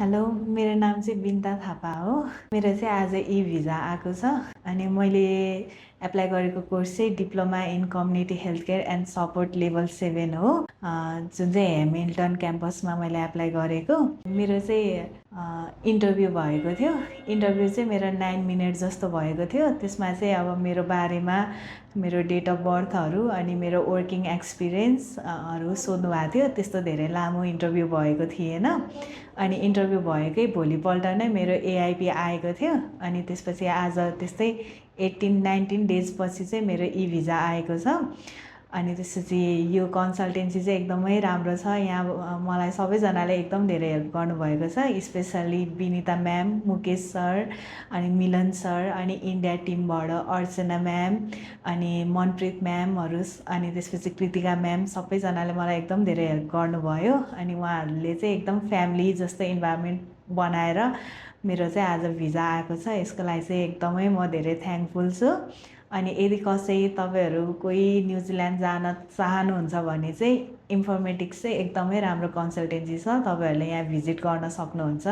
Hello, मेरो नाम चाहिँ बिन्ता थापा हो। मेरो चाहिँ आज भिजा आएको छ अनि मैले एप्लाई गरेको कोर्स चाहिँ diploma in community health care and support level 7 हो, जुन चाहिँ हेमिल्टन क्याम्पसमा मैले एप्लाई गरेको। मेरो चाहिँ इन्टरभ्यू भएको थियो। इन्टरभ्यू चाहिँ मेरो 9 मिनट जस्तो भएको थियो। त्यसमा चाहिँ अब मेरो बारेमा मेरो डेट अफ बर्थहरू अनि मेरो वर्किङ एक्सपिरियन्सहरू सोध्नु भएको थियो। त्यस्तो धेरै लामो इन्टरभ्यू भएको थिएन। अनि इन्टरभ्यू भएकै भोलिपल्ट नै मेरो एआइपी आएको थियो। अनि त्यसपछि आज त्यस्तै 18-19 डेज पछि चाहिँ मेरो भिजा आएको छ। अनि त्यसपछि यो कन्सल्टेन्सी चाहिँ एकदमै राम्रो छ। यहाँ मलाई सबैजनाले एकदम धेरै हेल्प गर्नुभएको छ, specially Vinita ma'am, Mukesh sir, अनि मिलन सर, अनि इन्डिया टिमबाट अर्चना म्याम, अनि मनप्रीत म्यामहरू, अनि त्यसपछि कृतिका म्याम, सबैजनाले मलाई एकदम धेरै हेल्प गर्नुभयो। अनि उहाँहरूले चाहिँ एकदम फ्यामिली जस्तो इन्भाइरोमेन्ट बनाएर मेरो चाहिँ आज भिजा आएको छ। यसको लागि चाहिँ एकदमै म धेरै थ्याङ्कफुल छु। अनि यदि कसै तपाईँहरू कोही न्युजिल्यान्ड जान चाहनुहुन्छ भने चाहिँ इन्फर्मेटिक्स चाहिँ एकदमै राम्रो कन्सल्टेन्सी छ, तपाईँहरूले यहाँ भिजिट गर्न सक्नुहुन्छ।